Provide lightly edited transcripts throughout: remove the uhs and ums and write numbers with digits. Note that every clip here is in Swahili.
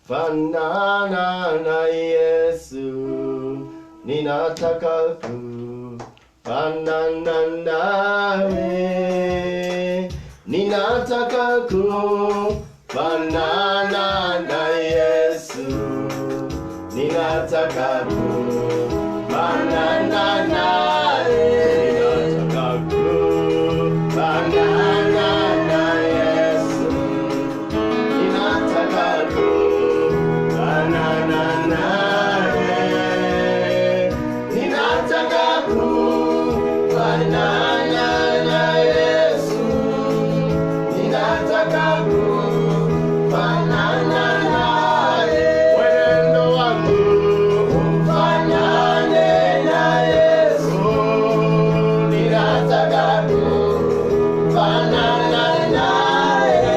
fanana na Yesu, ninataka kufanana nawe, ninataka kufanana na Yesu, ninataka kufanana nawe, ninataka kufanana na Yesu, ninataka kufanana nawe, ninataka kufanana na Yesu, ninataka kufanana nawe, mwenendo wangu ufanane na Yesu, ninataka kufanana naye,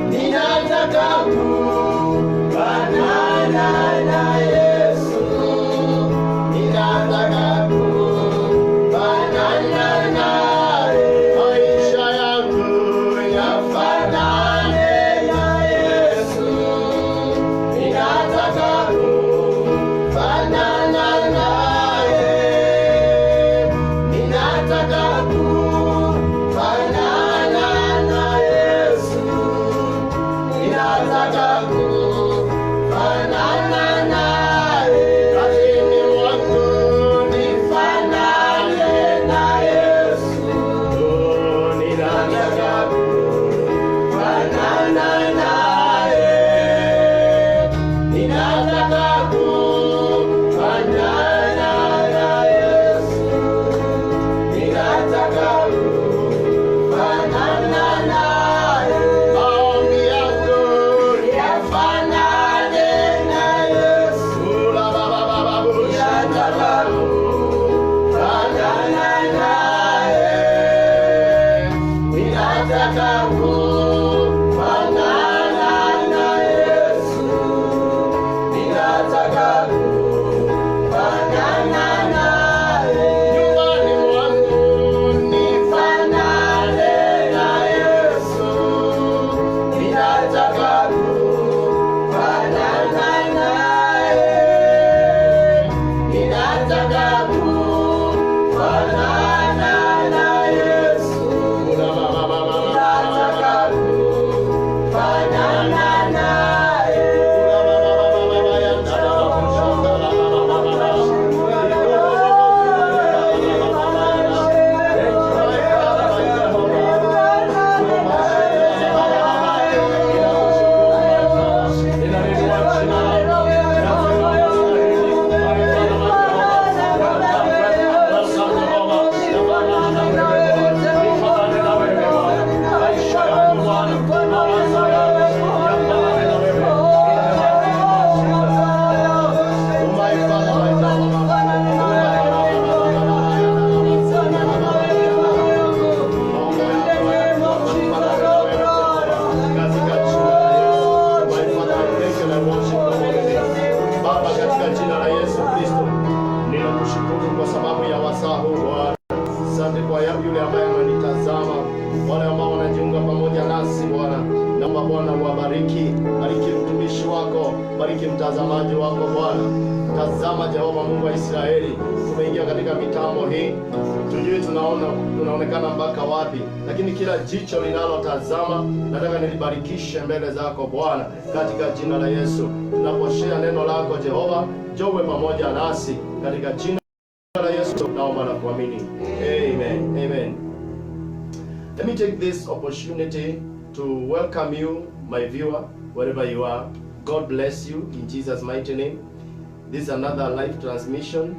ninataka kufanana na Yesu, ninataka kufanana naye, maisha yangu yafanane na Yesu, ninataka kufanana naye, ninataka kufanana na Yesu, ninataka kufanana naye, kazini mwangu nifanane na Yesu, ninataka kufanana naye, ninataka kufanana na Yesu, ninataka kufanana naye, maombi yangu yafanane na Yesu, ninataka kufanana naye, ninataka kufanana na Yesu, ninataka kufanana naye, nyumbani mwangu nifanane na Yesu, ninataka kufanana naye, ninataka kufanana na Yesu, ninataka kufanana naye. Baba, katika jina la Yesu Kristo, ninakushukuru kwa sababu ya wasaa huu Bwana. Asante kwa yule ambaye ananitazama, wale ambao wanajiunga pamoja nasi Bwana. Naomba Bwana uwabariki, bariki mtumishi wako, bariki mtazamaji wako Bwana. Tazama Jehova Mungu wa Israeli, tumeingia katika mitambo hii, tujue tunaonekana mpaka wapi, lakini kila jicho linalotazama nataka nilibarikishe mbele zako Bwana, katika jina la Yesu. Tunaposhare neno lako Jehova, jowe pamoja nasi katika jina la Yesu naomba na kuamini. Amen. Amen. Let me take this opportunity to welcome you, my viewer, wherever you are. God bless you in Jesus' mighty name. This is another live transmission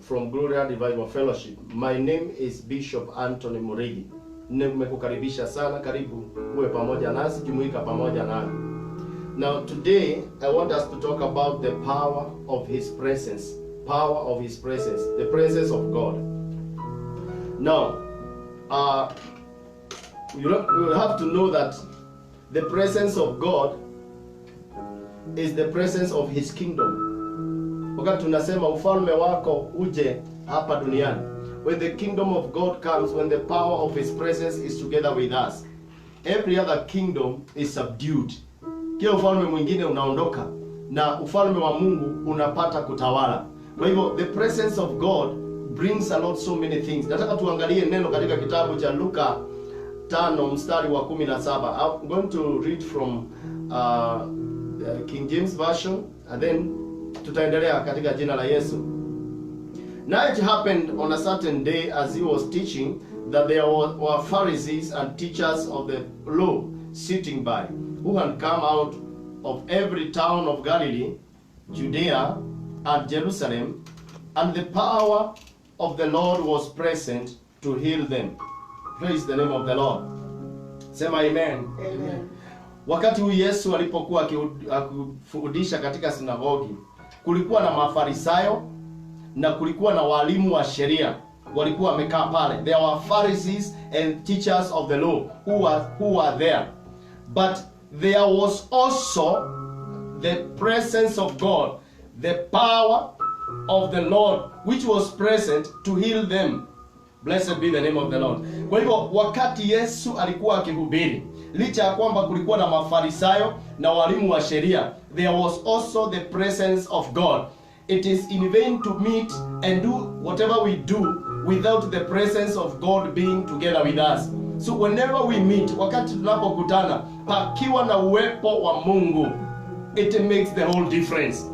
from Gloria Revival Fellowship. My name is Bishop Anthony Murigi. Nimekukaribisha sana, karibu uwe pamoja nasi, jumuika pamoja nami. Now today I want us to talk about the power of His presence. Power of His presence, the presence of God. Now, you will have to know that the presence of God is the presence of His kingdom. Wakati tunasema ufalme wako uje hapa duniani, when the kingdom of God comes, when the power of His presence is together with us, every other kingdom is subdued. kila ufalme mwingine unaondoka na ufalme wa Mungu unapata kutawala. Kwa hivyo the presence of God brings about so many things. Nataka tuangalie neno katika kitabu cha Luka 5 mstari wa 17. I'm going to read from King James Version and then tutaendelea katika jina la Yesu. Now it happened on a certain day as he was teaching that there were Pharisees and teachers of the law sitting by, who had come out of every town of Galilee, Judea, and Jerusalem, and the power of the Lord was present to heal them. Praise the name of the Lord. Sema amen. Amen. Wakati huyu Yesu alipokuwa akifundisha katika sinagogi, kulikuwa na Mafarisayo na kulikuwa na walimu wa sheria walikuwa wamekaa pale. There were Pharisees and teachers of the law who were there. But there was also the presence of God, the power of the Lord which was present to heal them. Blessed be the name of the Lord. Kwa hivyo wakati Yesu alikuwa akihubiri, licha ya kwamba kulikuwa na Mafarisayo na walimu wa sheria, there was also the presence of God. It is in vain to meet and do whatever we do without the presence of God being together with us. So whenever we meet, wakati tunapokutana, pakiwa na uwepo wa Mungu, it makes the whole difference.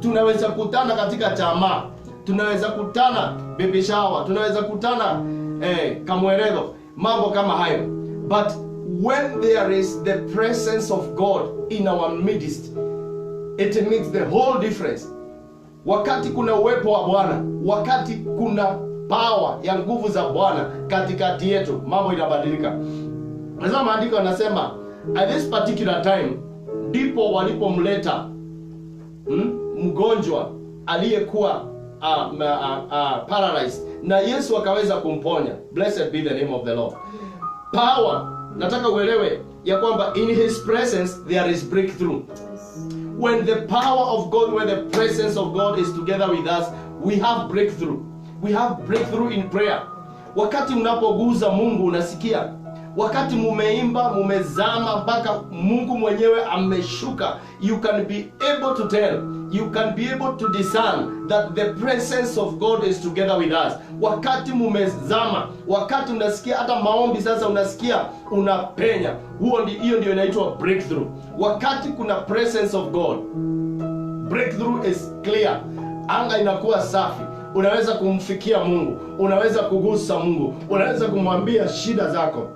Tunaweza kutana katika chama, tunaweza kutana baby shower, tunaweza kutana kamweredo, mambo kama hayo. But when there is the presence of God in our midst, it makes the whole difference. Wakati kuna uwepo wa Bwana, wakati kuna power ya nguvu za Bwana katikati yetu, mambo inabadilika. Nasema maandiko yanasema at this particular time ndipo walipomleta mgonjwa aliyekuwa paralyzed, na Yesu akaweza kumponya. Blessed be the name of the Lord. Power, nataka uelewe ya kwamba in his presence there is breakthrough. When the power of God, when the presence of God is together with us, we have breakthrough. We have breakthrough in prayer. Wakati mnapoguza Mungu unasikia. Wakati mumeimba, mumezama mpaka Mungu mwenyewe ameshuka, you can be able to tell, you can be able to discern that the presence of God is together with us. Wakati mumezama, wakati unasikia hata maombi sasa unasikia unapenya. Hiyo ndio inaitwa breakthrough. Wakati kuna presence of God, breakthrough is clear. Anga inakuwa safi. Unaweza kumfikia Mungu, unaweza kugusa Mungu, unaweza kumwambia shida zako.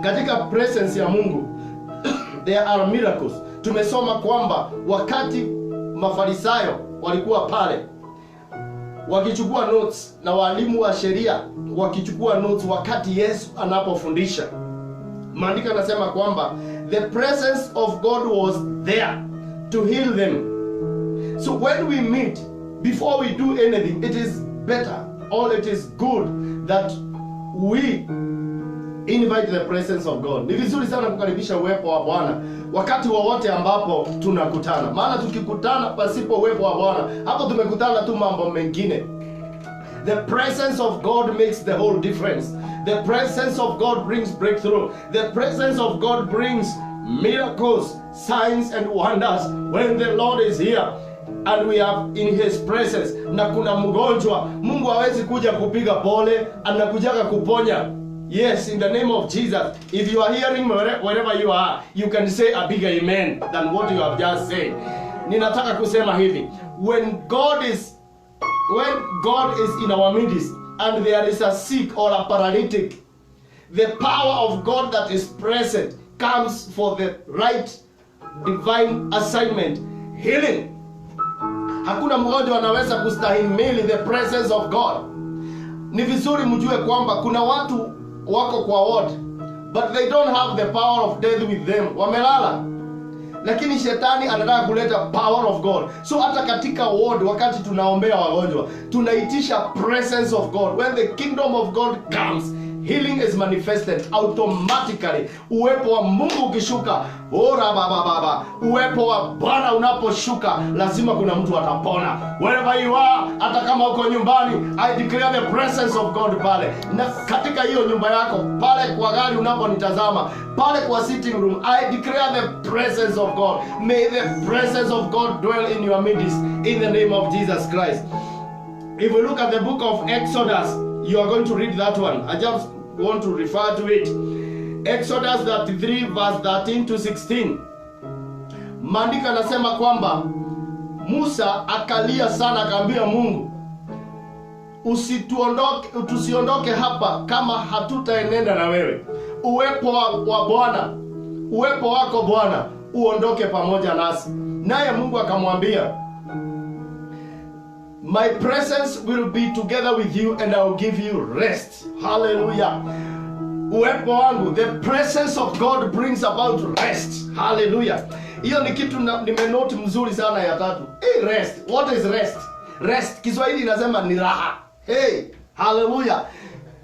Katika presence ya Mungu there are miracles. Tumesoma kwamba wakati Mafarisayo walikuwa pale wakichukua notes na walimu wa sheria wakichukua notes wakati Yesu anapofundisha, maandiko yanasema kwamba the presence of God was there to heal them. So when we meet, before we do anything, it is better or it is good that we invite the presence of God. Ni vizuri sana kukaribisha uwepo wa Bwana wakati wowote ambapo tunakutana. Maana tukikutana pasipo uwepo wa Bwana, hapo tumekutana tu mambo mengine. The presence of God makes the whole difference. The presence of God brings breakthrough. The presence of God brings miracles, signs and wonders. When the Lord is here and we are in his presence, na kuna mgonjwa, Mungu hawezi kuja kupiga pole, anakujaga kuponya. Yes, in the name of Jesus. If you are hearing wherever you are, you can say a big amen than what you have just said. Ninataka kusema hivi, when God is in our midst and there is a sick or a paralytic, the power of God that is present comes for the right divine assignment, healing. Hakuna mgonjwa anaweza kustahimili the presence of God. Ni vizuri mjue kwamba kuna watu wako kwa ward but they don't have the power of death with them, wamelala, lakini shetani anataka kuleta power of God. So hata katika ward wakati tunaombea wagonjwa tunaitisha presence of God. When the kingdom of God comes, healing is manifested automatically. Uwepo wa Mungu ukishuka, uwepo wa Bwana unaposhuka, lazima kuna mtu atapona. Wherever you are, hata kama uko nyumbani, I declare the presence of God pale. Na katika hiyo nyumba yako, pale kwa gari unaponitazama, pale kwa sitting room, I declare the presence of God. May the presence of God dwell in your midst in the name of Jesus Christ. If we look at the book of Exodus, you are going to read that one. I just want to refer to it. Exodus 33 verse 13 to 16. Maandiko yanasema kwamba Musa akalia sana, akaambia Mungu, tusiondoke hapa kama hatutaenenda na wewe. Uwepo wa Bwana, uwepo wako Bwana uondoke pamoja nasi. Naye Mungu akamwambia, my presence will be together with you and I will give you rest. Hallelujah. Uwepo wangu, the presence of God brings about rest. Hallelujah. Hiyo ni kitu nimenote mzuri sana ya tatu. Rest. What is rest? Rest Kiswahili inasema ni raha. Hallelujah.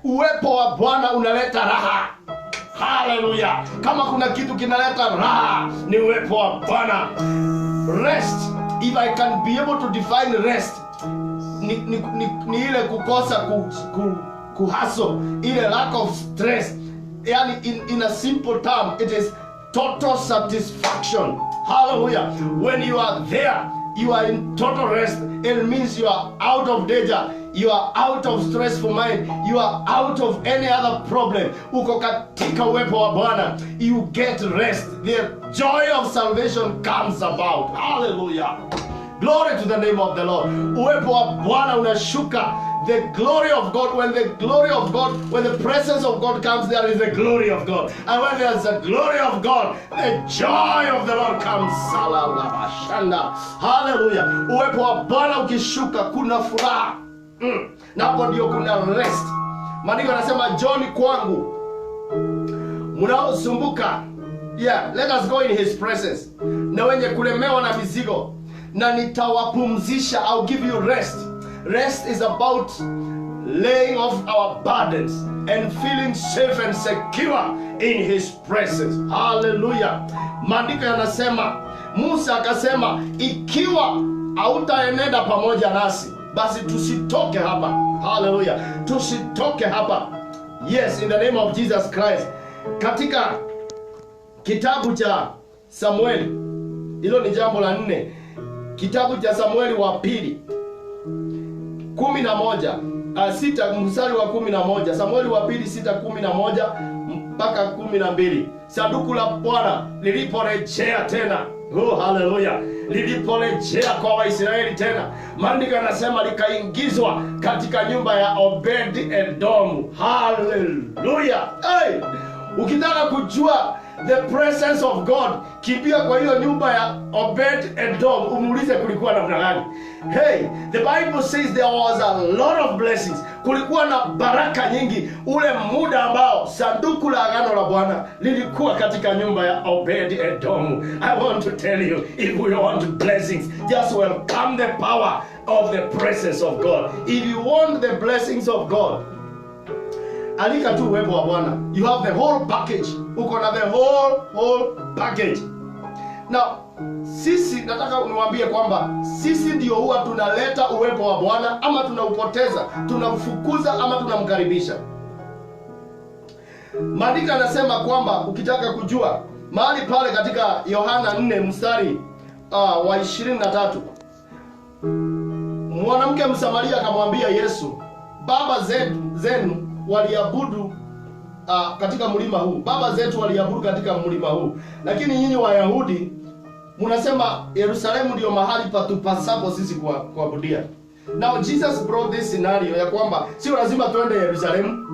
Uwepo wa Bwana unaleta raha. Hallelujah. Kama kuna kitu kinaleta raha, ni uwepo wa Bwana. Rest, if I can be able to define rest, ni ile kukosa kuhaso, ile lack of stress. Yani in a simple term, it is total satisfaction. Hallelujah. When you are there, you are in total rest. It means you are out of danger. You are out of stressful mind. You are out of any other problem. Uko katika uwepo wa Bwana, you get rest. The joy of salvation comes about. Hallelujah. Glory to the name of the Lord. Uwepo wa Bwana unashuka. The glory of God, when the presence of God comes, there is the glory of God. And when there is the glory of God, the joy of the Lord comes. Hallelujah. Uwepo wa Bwana ukishuka, kuna furaha. Na hapo ndio kuna rest. Maandiko yanasema, John kwangu mnaosumbuka, let us go in his presence, na wenye kulemewa na mizigo, na nitawapumzisha. I'll give you rest. Rest is about laying off our burdens and feeling safe and secure in his presence. Hallelujah. Maandiko yanasema, Musa akasema, ikiwa hautaenenda pamoja nasi, basi tusitoke hapa. Hallelujah. Tusitoke hapa. Yes, in the name of Jesus Christ. Katika kitabu cha Samueli, hilo ni jambo la 4. Kitabu cha Samueli wa pili 6 mstari wa 11. Samueli wa pili 6:11 mpaka 12. Sanduku la Bwana liliporejea tena. Hallelujah. Liliporejea kwa Waisraeli tena, maandiko yanasema likaingizwa katika nyumba ya Obed-Edom. Hallelujah. Ukitaka kujua the presence of God, kimbia kwa hiyo nyumba ya Obed-Edom, umuulize kulikuwa namna gani. The Bible says there was a lot of blessings. Kulikuwa na baraka nyingi ule muda ambao sanduku la agano la Bwana lilikuwa katika nyumba ya Obed-Edom. I want to tell you, if we want blessings, just welcome the power of the presence of God. If you want the blessings of God, alika tu uwepo wa Bwana. You have the whole package. Uko na the whole package. Now, sisi nataka uniwaambie kwamba sisi ndio huwa tunaleta uwepo wa Bwana, ama tunaupoteza, tunamfukuza ama tunamkaribisha. Maandiko yanasema kwamba ukitaka kujua mahali pale katika Yohana 4 mstari wa 23, mwanamke Msamaria akamwambia Yesu, baba zenu waliabudu katika mlima huu. Baba zetu waliabudu katika mlima huu, lakini nyinyi Wayahudi mnasema Yerusalemu ndio mahali patupasapo sisi kuabudia. Now Jesus brought this scenario ya kwamba sio lazima tuende Yerusalemu.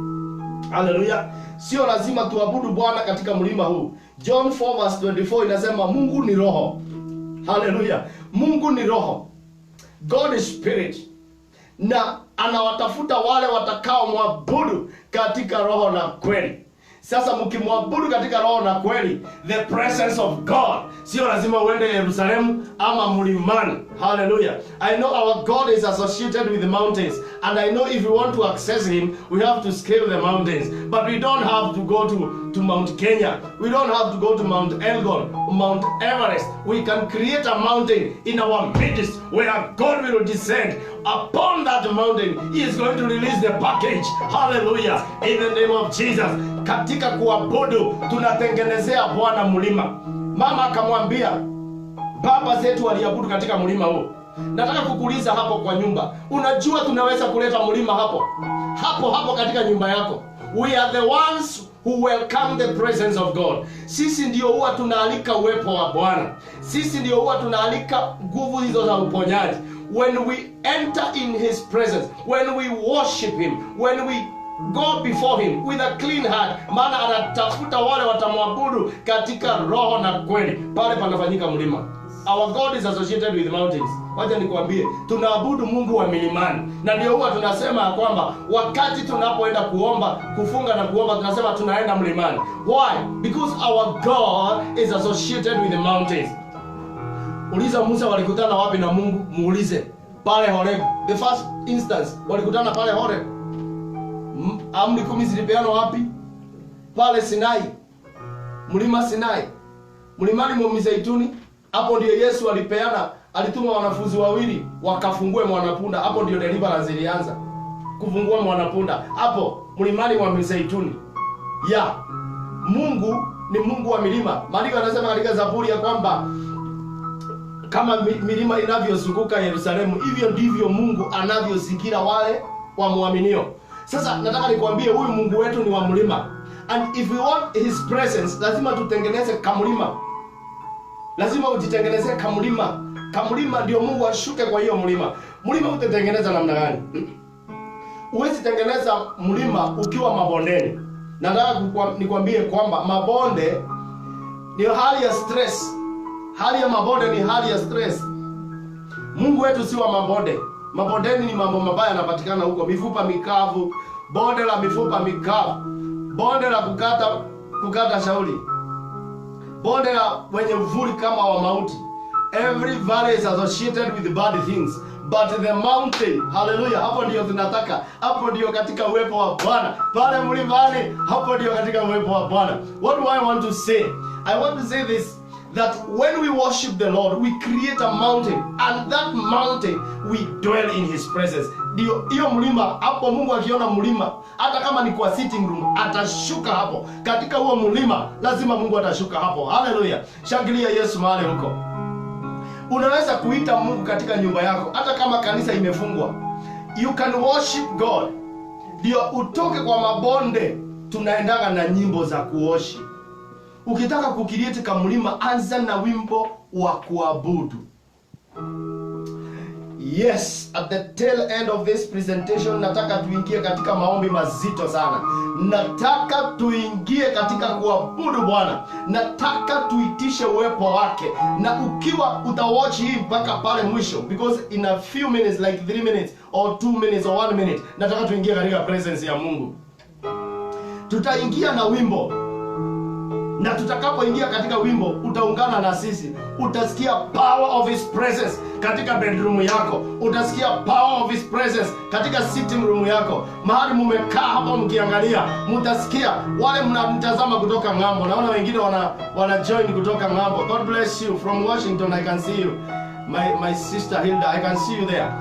Hallelujah. Sio lazima tuabudu Bwana katika mlima huu. John 4 verse 24 inasema Mungu ni roho. Hallelujah. Mungu ni roho. God is spirit. Na anawatafuta wale watakao mwabudu katika roho na kweli. Sasa mkimwabudu katika roho na kweli, the presence of God, sio lazima uende Yerusalemu ama mlimani. Hallelujah. I know our God is associated with the mountains, and I know if we want to access him, we have to scale the mountains. But we don't have to go to Mount Kenya. We don't have to go to Mount Elgon, Mount Everest. We can create a mountain in our midst where God will descend upon that mountain. He is going to release the package. Hallelujah. In the name of Jesus. Katika kuabudu tunatengenezea Bwana mlima. Mama akamwambia baba zetu waliabudu katika mlima huo. Nataka kukuuliza hapo kwa nyumba, unajua tunaweza kuleta mlima hapo katika nyumba yako. We are the ones who welcome the presence of God. Sisi ndio huwa tunaalika uwepo wa Bwana. Sisi ndio huwa tunaalika nguvu hizo za uponyaji. When we enter in his presence, when we worship him, when we go before him with a clean heart, maana anatafuta wale watamwabudu katika roho na kweli, pale panafanyika mlima. Our God is associated with mountains. Wacha nikwambie, tunaabudu Mungu wa milimani. Na ndio huwa tunasema kwamba wakati tunapoenda kuomba, kufunga na kuomba, tunasema tunaenda mlimani. Why? Because our God is associated with the mountains. Uliza Musa walikutana wapi na Mungu? Muulize. Pale Horeb. The first instance walikutana pale Horeb. Amri 10 zilipeanwa wapi? Pale Sinai. Mlima Sinai. Mlimani mwa Mizeituni. Hapo ndio Yesu alituma wanafunzi wawili wakafungue mwanapunda. Hapo ndio deliverance ilianza. Kufungua mwanapunda. Hapo mlimani mwa Mizeituni. Mungu ni Mungu wa milima. Maandiko yanasema katika Zaburi ya kwamba kama milima inavyozunguka Yerusalemu, hivyo ndivyo Mungu anavyozingira wale wamwaminio. Sasa nataka nikwambie, huyu Mungu wetu ni wa mlima. And if we want his presence, lazima tutengeneze kamlima. Lazima ujitengeneze kamlima. Kamlima ndio Mungu ashuke kwa hiyo mlima. Mlima utatengeneza namna gani? Huwezi tengeneza mlima ukiwa mabondeni. Nataka nikwambie kwamba mabonde ni hali ya stress. Hali ya mabonde ni hali ya stress. Mungu wetu si wa mabonde. Mabondeni ni mambo mabaya yanapatikana huko. Mifupa mikavu, bonde la mifupa mikavu, bonde la kukata shauri, bonde la wenye uvuli kama wa mauti. Every valley is associated with bad things. But the mountain, hallelujah, hapo ndio tunataka. Hapo ndio katika uwepo wa Bwana. Pale mlimani, hapo ndio katika uwepo wa Bwana. What do I want to say? I want to say this, that when we worship the Lord, we create a mountain, and that mountain we dwell in his presence. Ndio hiyo mlima, hapo Mungu akiona mlima, hata kama ni kwa sitting room, atashuka hapo. Katika huo mlima, lazima Mungu atashuka hapo. Hallelujah. Shangilia Yesu mahali huko. Unaweza kuita Mungu katika nyumba yako, hata kama kanisa imefungwa. You can worship God. Ndio utoke kwa mabonde, tunaendaga na nyimbo za kuoshi. Ukitaka kukirieti kamlima, anza na wimbo wa kuabudu. Yes, at the tail end of this presentation, nataka tuingie katika maombi mazito sana. Nataka tuingie katika kuabudu Bwana. Nataka tuitishe uwepo wake. Na ukiwa utawatch hii mpaka pale mwisho, because in a few minutes, like 3 minutes or 2 minutes or 1 minute, nataka tuingie katika presence ya Mungu. Tutaingia na wimbo. Na tutakapoingia katika wimbo, utaungana na sisi. Utasikia power of his presence katika bedroom yako. Utasikia power of his presence katika sitting room yako. Mahali mumekaa hapa mkiangalia, mtasikia. Wale mnamtazama kutoka ng'ambo, naona wengine wana join kutoka ng'ambo. God bless you from Washington. I can see you. My sister Hilda, I can see you there.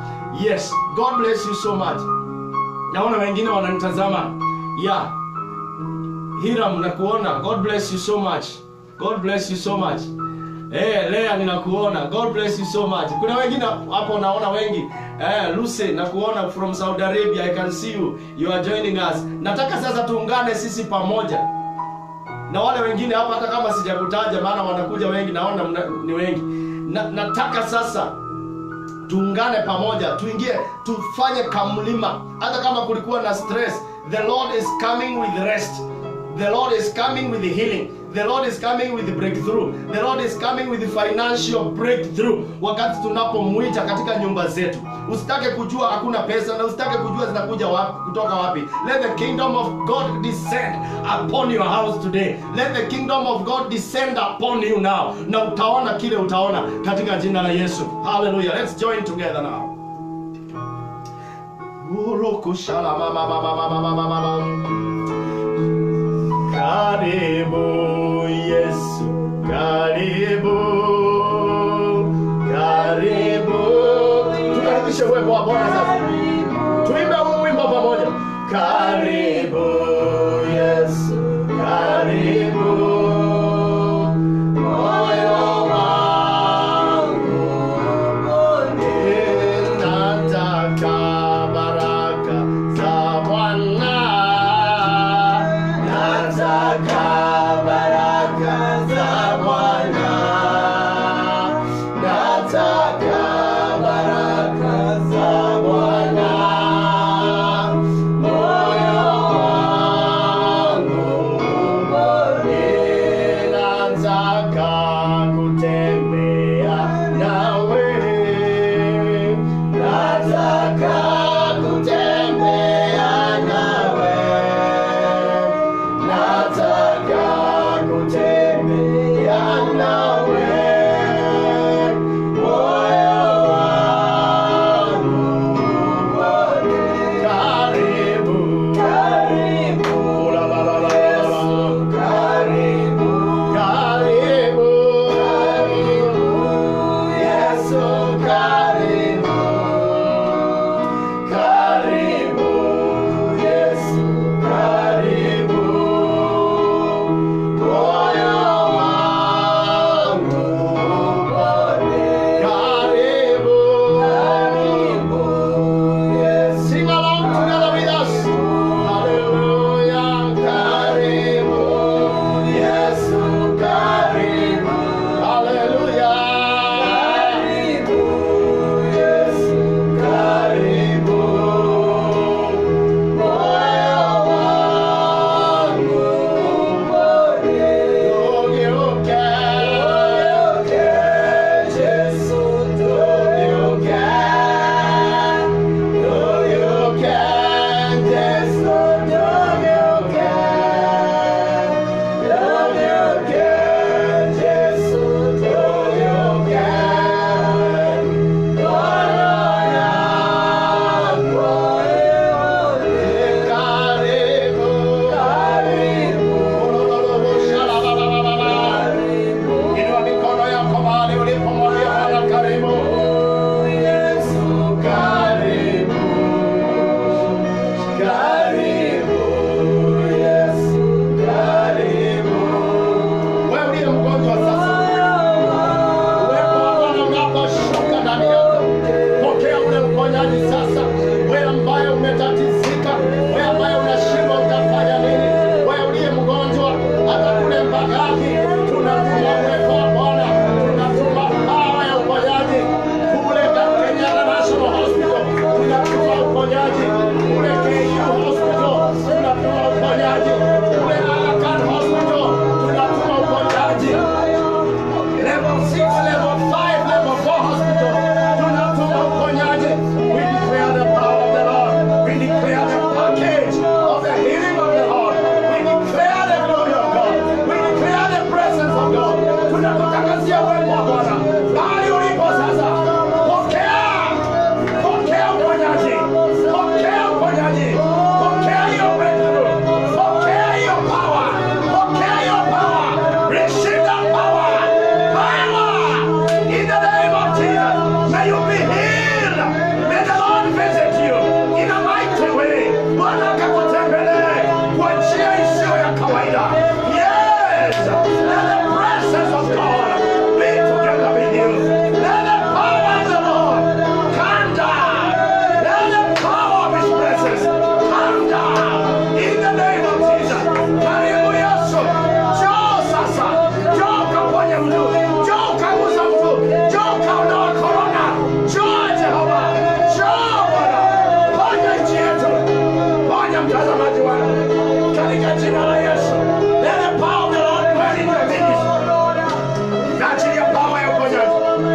Yes, God bless you so much. Naona wengine wananitazama. Hiram, nakuona. God bless you so much. God bless you so much. Lea, ninakuona. God bless you so much. Kuna wengine hapo naona wengi. Lucy, nakuona from Saudi Arabia. I can see you. You are joining us. Nataka sasa tuungane sisi pamoja. Na wale wengine hapa, hata kama sijakutaja, maana wanakuja wengi, naona ni wengi. Nataka sasa tuungane pamoja, tuingie, tufanye kamlima. Hata kama kulikuwa na stress, the Lord is coming with rest. The Lord is coming with the healing. The Lord is coming with breakthrough. The Lord is coming with financial breakthrough. Wakati tunapomuita katika nyumba zetu, usitake kujua hakuna pesa na usitake kujua zinakuja wapi, kutoka wapi. Let the kingdom of God descend upon your house today. Let the kingdom of God descend upon you now. Na utaona kile utaona katika jina la Yesu. Hallelujah. Let's join together now. Karibu Yesu, karibu, karibu. Tukaribishe uwepo wa Bwana sasa. Tuimbe huu wimbo pamoja. Karibu Yesu, karibu. Moyo wangu nataka baraka za Bwana. Nataka baraka za Bwana. Nataka baraka za Bwana. Moyo wangu nataka kutembea nawe. Nataka kutembea nawe. Nataka kutembea nawe. Moyo wangu karibu, karibu. La la la la la. Karibu, karibu, karibu. Yesu karibu. Karibu Yesu karibu. Moyo wangu karibu, karibu Yesu. Sing along together with us. Hallelujah. Karibu Yesu karibu. Hallelujah. Karibu Yesu karibu. Moyo wangu ugeuke. Yesu tugeuke. Tugeuke. Yesu tugeuke. Tugeuke. Yesu tugeuke. Moyo yangu karibu, karibu. Inua mikono yako mahali ulipomwambia Bwana karibu. Yesu karibu. Karibu Yesu karibu. Wewe uliye mgonjwa sasa, uwepo wa Bwana unaposhuka ndani yako, pokea ule uponyaji sasa. Wewe ambaye umetatizika, wewe ambaye unashindwa utafanya nini, wewe uliye mgonjwa hata kule Mbagati, tunatuma uwepo wa Bwana, tunatuma hawa ya uponyaji kule Kenyatta National Hospital, tunatuma uponyaji kule KU Hospital, tunatuma uponyaji kule Aga Khan Hospital, tunatuma uponyaji level 6, level 5, level 4 hospital, tunatuma uponyaji. We declare the power of the Lord. We declare the package of the healing of the Lord. We declare the glory of God. We declare the presence of God. Tunakutangazia uwepo wa Bwana mahali ulipo sasa. Pokea, pokea uponyaji, pokea uponyaji, pokea hiyo breakthrough, pokea hiyo power, pokea hiyo power. Receive that power, power in the name of Jesus. May you be healed. May the Lord visit you in a mighty way. Bwana akakutembelee kwa njia isiyo ya kawaida. Yes, let the presence of God be to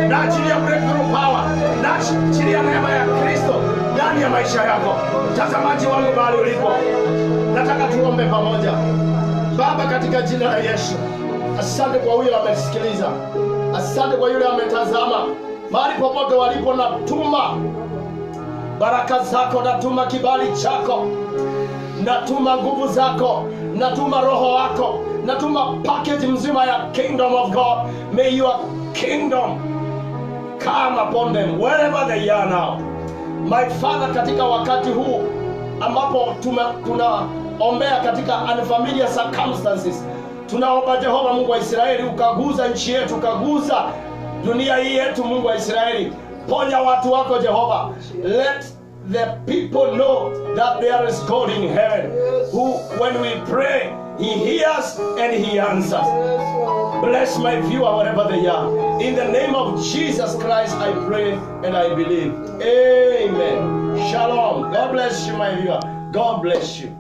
Naachilia breakthrough power, naachilia neema ya Kristo ndani ya maisha yako. Mtazamaji wangu mahali ulipo, nataka tuombe pamoja. Baba, katika jina la Yesu, asante kwa yule amesikiliza, asante kwa yule ametazama, mahali popote walipo. Natuma baraka zako, natuma kibali chako, natuma nguvu zako, natuma roho wako, natuma package mzima ya kingdom of God. May your kingdom come upon them wherever they are now. My Father, katika wakati huu ambapo tunaombea katika unfamiliar circumstances, tunaomba Jehova Mungu wa Israeli, ukaguza nchi yetu, ukaguza dunia hii yetu. Mungu wa Israeli, ponya watu wako Jehova. Let the people know that there is God in heaven, who when we pray, He hears and He answers. Bless my viewer wherever they are. In the name of Jesus Christ I pray and I believe. Amen. Shalom. God bless you, my viewer. God bless you.